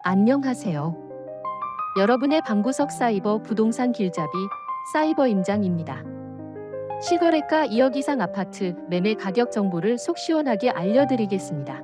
안녕하세요. 여러분의 방구석 사이버 부동산 길잡이 사이버 임장입니다. 실거래가 2억 이상 아파트 매매 가격 정보를 속 시원하게 알려드리겠습니다.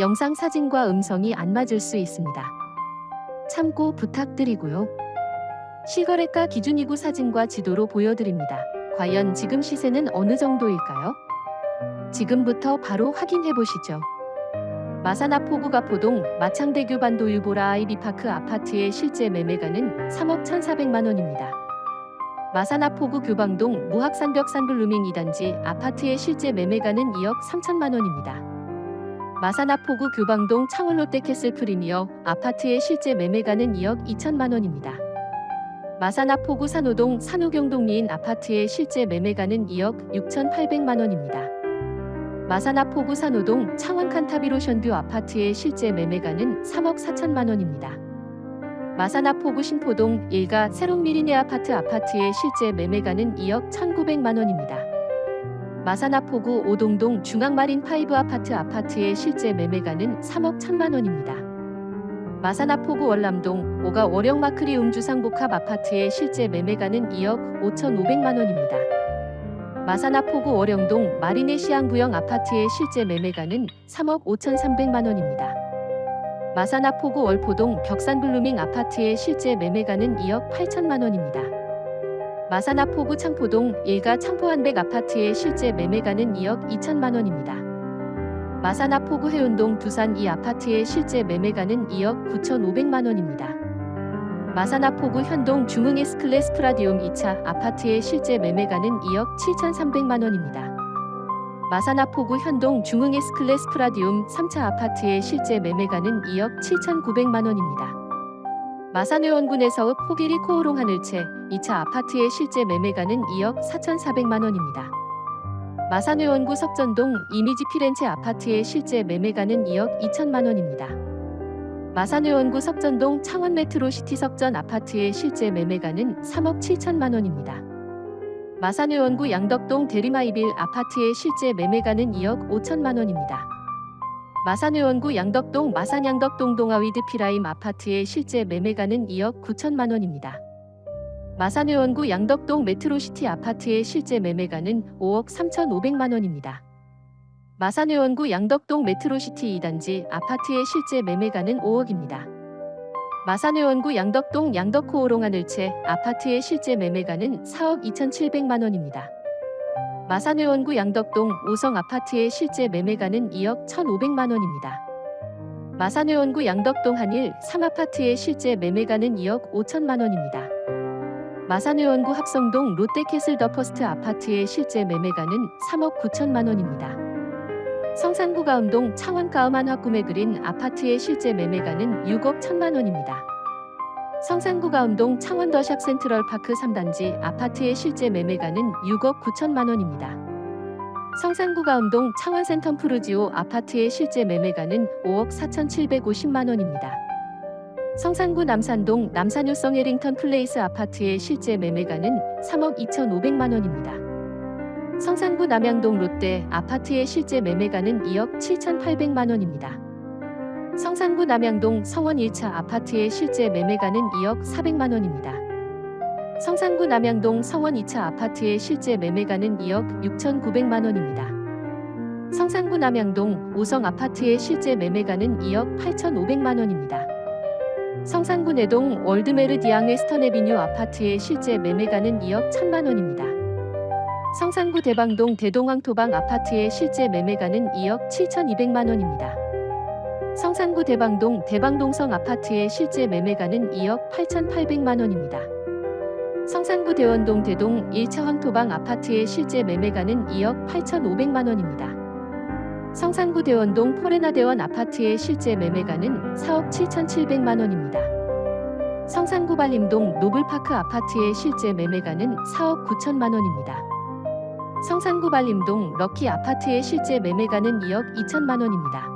영상 사진과 음성이 안 맞을 수 있습니다. 참고 부탁드리고요. 실거래가 기준이고 사진과 지도로 보여드립니다. 과연 지금 시세는 어느 정도일까요? 지금부터 바로 확인해 보시죠. 마산 앞포구 가포동 마창대교 반도 유보라 아이비파크 아파트의 실제 매매가는 3억 1,400만 원입니다. 마산 앞포구 교방동 무학산벽산 블루밍 2단지 아파트의 실제 매매가는 2억 3천만 원입니다. 마산 앞포구 교방동 창원 롯데캐슬 프리미어 아파트의 실제 매매가는 2억 2천만 원입니다. 마산 앞포구 산호동 산호경동 리인 아파트의 실제 매매가는 2억 6,800만 원입니다. 마산 앞포구 산호동 창원 칸타비로 션뷰 아파트의 실제 매매가는 3억 4천만 원입니다. 마산 앞포구 신포동 일가 새롱미리네 아파트의 실제 매매가는 2억 1,900만 원입니다. 마산 앞포구 오동동 중앙마린 파이브 아파트의 실제 매매가는 3억 1,000만 원입니다. 마산 앞포구 월남동 오가 월영마크리 음주상복합 아파트의 실제 매매가는 2억 5,500만 원입니다. 마산 앞포구 월영동 마리네 시앙부영 아파트의 실제 매매가는 3억 5,300만 원입니다. 마산 앞포구 월포동 벽산 블루밍 아파트의 실제 매매가는 2억 8천만 원입니다. 마산 앞포구 창포동 일가 창포한백 아파트의 실제 매매가는 2억 2천만 원입니다. 마산 앞포구 해운동 두산 이 아파트의 실제 매매가는 2억 9,500만 원입니다. 마산 앞포구 현동 중흥 S클래스 프라디움 2차 아파트의 실제 매매가는 2억 7,300만 원입니다. 마산 앞포구 현동 중흥 S클래스 프라디움 3차 아파트의 실제 매매가는 2억 7,900만 원입니다. 마산 회원군에서 호기리 코오롱 하늘채 2차 아파트의 실제 매매가는 2억 4,400만 원입니다. 마산 회원구 석전동 이미지 피렌체 아파트의 실제 매매가는 2억 2천만 원입니다. 마산 회원구 석전동 창원 메트로시티 석전 아파트의 실제 매매가는 3억 7천만 원입니다. 마산 회원구 양덕동 대리마이빌 아파트의 실제 매매가는 2억 5천만 원입니다. 마산 회원구 양덕동 마산 양덕동 동아위드 피라임 아파트의 실제 매매가는 2억 9천만 원입니다. 마산 회원구 양덕동 메트로시티 아파트의 실제 매매가는 5억 3,500만 원입니다. 마산 회원구 양덕동 메트로시티 2단지 아파트의 실제 매매가는 5억입니다. 마산 회원구 양덕동 양덕코오롱 하늘채 아파트의 실제 매매가는 4억 2,700만 원입니다. 마산 회원구 양덕동 오성 아파트의 실제 매매가는 2억 1,500만 원입니다. 마산 회원구 양덕동 한일 3아파트의 실제 매매가는 2억 5천만 원입니다. 마산 회원구 합성동 롯데캐슬 더퍼스트 아파트의 실제 매매가는 3억 9천만 원입니다. 성산구 가음동 창원 가음한 화구매 그린 아파트의 실제 매매가는 6억 1천만 원입니다. 성산구 가음동 창원 더샵 센트럴파크 3단지 아파트의 실제 매매가는 6억 9천만 원입니다. 성산구 가음동 창원 센텀 푸르지오 아파트의 실제 매매가는 5억 4,750만 원입니다. 성산구 남산동 남산유성 해링턴 플레이스 아파트의 실제 매매가는 3억 2,500만 원입니다. 성산구 남양동 롯데 아파트의 실제 매매가는 2억 7,800만 원입니다. 성산구 남양동 성원 1차 아파트의 실제 매매가는 2억 400만 원입니다. 성산구 남양동 성원 2차 아파트의 실제 매매가는 2억 6,900만 원입니다. 성산구 남양동 오성 아파트의 실제 매매가는 2억 8,500만 원입니다. 성산구 내동 월드메르디앙 웨스턴에비뉴 아파트의 실제 매매가는 2억 1,000만 원입니다. 성산구 대방동 대동항토방 아파트의 실제 매매가는 2억 7,200만 원입니다. 성산구 대방동 대방동성 아파트의 실제 매매가는 2억 8,800만 원입니다. 성산구 대원동 대동 1차 황토방 아파트의 실제 매매가는 2억 8,500만 원입니다. 성산구 대원동 포레나대원 아파트의 실제 매매가는 4억 7,700만 원입니다. 성산구 발림동 노블파크 아파트의 실제 매매가는 4억 9천만 원입니다. 성산구 발림동 럭키 아파트의 실제 매매가는 2억 2천만 원입니다.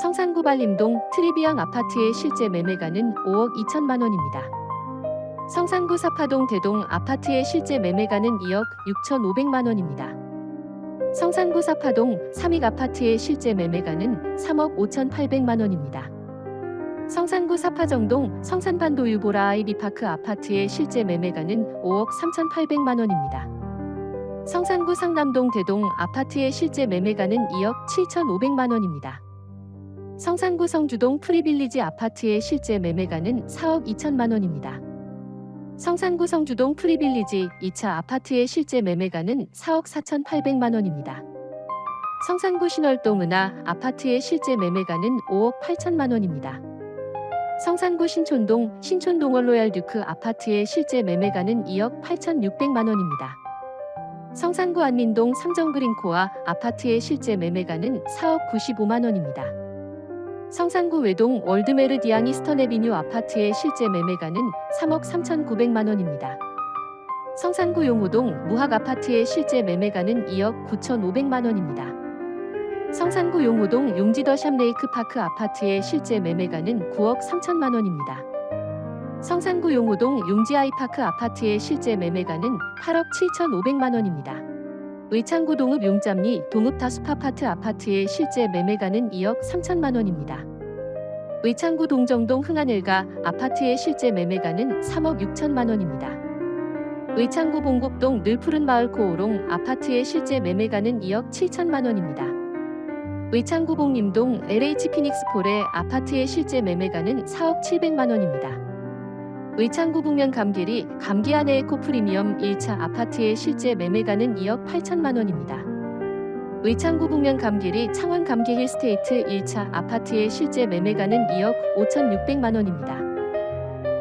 성산구 발림동 트리비앙 아파트의 실제 매매가는 5억 2천만 원입니다. 성산구 사파동 대동 아파트의 실제 매매가는 2억 6,500만 원입니다. 성산구 사파동 삼익 아파트의 실제 매매가는 3억 5,800만 원입니다. 성산구 사파정동 성산반도유보라 아이비파크 아파트의 실제 매매가는 5억 3,800만 원입니다. 성산구 상남동 대동 아파트의 실제 매매가는 2억 7,500만 원입니다. 성산구 성주동 프리빌리지 아파트의 실제 매매가는 4억 2천만 원입니다. 성산구 성주동 프리빌리지 2차 아파트의 실제 매매가는 4억 4,800만 원입니다. 성산구 신월동 은하 아파트의 실제 매매가는 5억 8천만 원입니다. 성산구 신촌동 신촌동원 로얄듀크 아파트의 실제 매매가는 2억 8,600만 원입니다. 성산구 안민동 삼정그린코아 아파트의 실제 매매가는 4억 95만 원입니다. 성산구 외동 월드메르디앙 이스턴에비뉴 아파트의 실제 매매가는 3억 3,900만 원입니다. 성산구 용호동 무학 아파트의 실제 매매가는 2억 9,500만 원입니다. 성산구 용호동 용지더샵 레이크파크 아파트의 실제 매매가는 9억 3천만 원입니다. 성산구 용호동 용지아이파크 아파트의 실제 매매가는 8억 7,500만 원입니다. 의창구 동읍 용짬리 동읍 다숲아파트 아파트의 실제 매매가는 2억 3천만 원입니다. 의창구 동정동 흥한일가 아파트의 실제 매매가는 3억 6천만 원입니다. 의창구 봉곡동 늘푸른 마을 고오롱 아파트의 실제 매매가는 2억 7천만 원입니다. 의창구 봉림동 LH 피닉스폴의 아파트의 실제 매매가는 4억 700만 원입니다. 의창구 북면 감계리 감기안의 에코프리미엄 1차 아파트의 실제 매매가는 2억 8천만 원입니다. 의창구 북면 감계리 창원 감계힐스테이트 1차 아파트의 실제 매매가는 2억 5,600만 원입니다.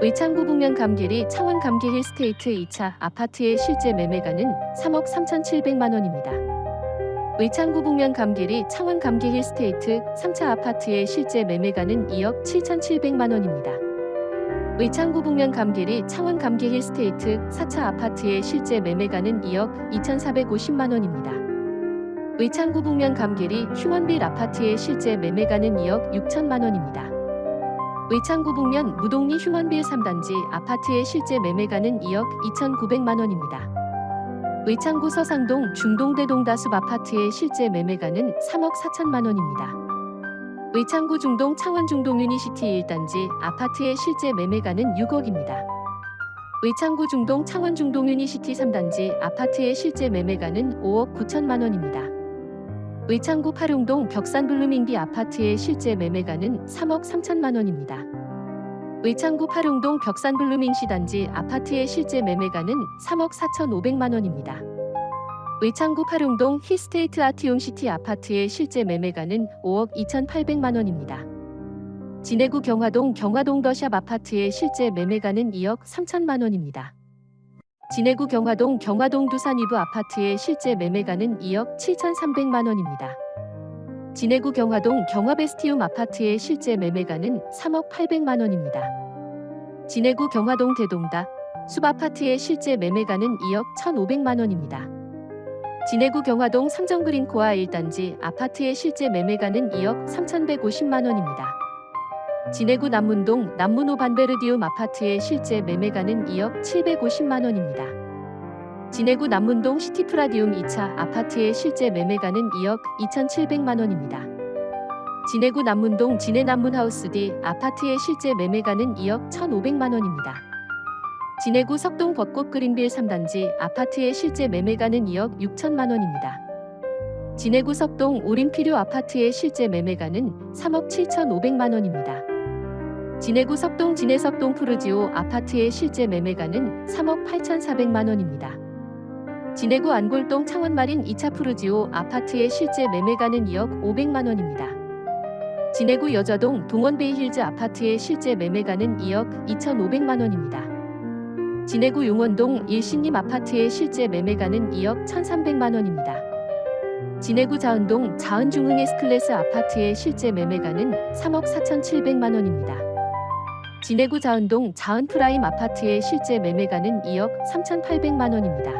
의창구 북면 감계리 창원 감계힐스테이트 2차 아파트의 실제 매매가는 3억 3,700만 원입니다. 의창구 북면 감계리 창원 감계힐스테이트 3차 아파트의 실제 매매가는 2억 7,700만 원입니다. 의창구 북면 감계리 창원 감계힐스테이트 4차 아파트의 실제 매매가는 2억 2,450만 원입니다. 의창구 북면 감계리 휴먼빌 아파트의 실제 매매가는 2억 6천만 원입니다. 의창구 북면 무동리 휴먼빌 3단지 아파트의 실제 매매가는 2억 2,900만 원입니다. 의창구 서상동 중동대동 다숲 아파트의 실제 매매가는 3억 4천만 원입니다. 의창구 중동 창원 중동 유니시티 1단지 아파트의 실제 매매가는 6억입니다. 의창구 중동 창원 중동 유니시티 3단지 아파트의 실제 매매가는 5억 9천만 원입니다. 의창구 파룡동 벽산 블루밍비 아파트의 실제 매매가는 3억 3천만 원입니다. 의창구 파룡동 벽산 블루밍시 단지 아파트의 실제 매매가는 3억 4,500만 원입니다. 의창구 파룡동 힐스테이트 아티움시티 아파트의 실제 매매가는 5억 2,800만 원입니다. 진해구 경화동 경화동 더샵 아파트의 실제 매매가는 2억 3천만 원입니다. 진해구 경화동 경화동 두산위브 아파트의 실제 매매가는 2억 7,300만 원입니다. 진해구 경화동 경화베스티움 아파트의 실제 매매가는 3억 800만 원입니다. 진해구 경화동 대동다 숲 아파트의 실제 매매가는 2억 1,500만 원입니다. 진해구 경화동 삼정그린코아 1단지 아파트의 실제 매매가는 2억 3,150만 원입니다. 진해구 남문동 남문호 반베르디움 아파트의 실제 매매가는 2억 750만 원입니다. 진해구 남문동 시티프라디움 2차 아파트의 실제 매매가는 2억 2,700만 원입니다. 진해구 남문동 진해남문하우스 D 아파트의 실제 매매가는 2억 1,500만 원입니다. 진해구 석동 벚꽃 그린빌 3단지 아파트의 실제 매매가는 2억 6천만 원입니다. 진해구 석동 오림필요 아파트의 실제 매매가는 3억 7,500만 원입니다. 진해구 석동 진해석동 푸르지오 아파트의 실제 매매가는 3억 8,400만 원입니다. 진해구 안골동 창원마린 2차 푸르지오 아파트의 실제 매매가는 2억 500만 원입니다. 진해구 여자동 동원베이힐즈 아파트의 실제 매매가는 2억 2,500만 원입니다. 진해구 용원동 일신림 아파트의 실제 매매가는 2억 1,300만 원입니다. 진해구 자은동 자은중흥 S클래스 아파트의 실제 매매가는 3억 4,700만 원입니다. 진해구 자은동 자은프라임 아파트의 실제 매매가는 2억 3,800만 원입니다.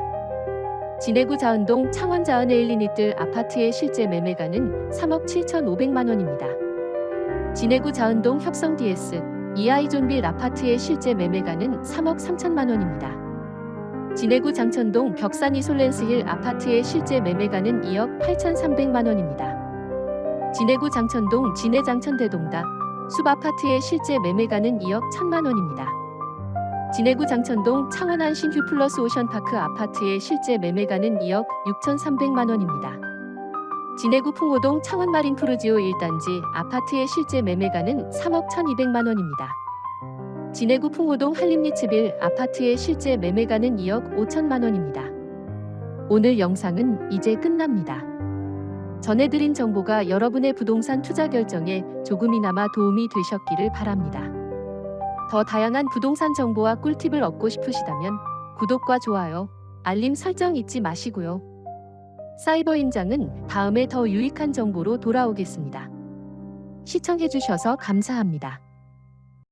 진해구 자은동 창원 자은에일리니뜰 아파트의 실제 매매가는 3억 7,500만 원입니다. 진해구 자은동 협성 DS 이아이존빌 아파트의 실제 매매가는 3억 3천만 원입니다. 진해구 장천동 벽산 이솔렌스힐 아파트의 실제 매매가는 2억 8,300만 원입니다. 진해구 장천동 진해장천대동다 숲 아파트의 실제 매매가는 2억 1천만 원입니다. 진해구 장천동 창원한 신휴 플러스 오션파크 아파트의 실제 매매가는 2억 6,300만 원입니다. 진해구 풍호동 창원마린 푸르지오 1단지 아파트의 실제 매매가는 3억 1,200만 원입니다. 진해구 풍호동 한림리츠빌 아파트의 실제 매매가는 2억 5천만 원입니다. 오늘 영상은 이제 끝납니다. 전해드린 정보가 여러분의 부동산 투자 결정에 조금이나마 도움이 되셨기를 바랍니다. 더 다양한 부동산 정보와 꿀팁을 얻고 싶으시다면 구독과 좋아요, 알림 설정 잊지 마시고요. 사이버 임장은 다음에 더 유익한 정보로 돌아오겠습니다. 시청해주셔서 감사합니다.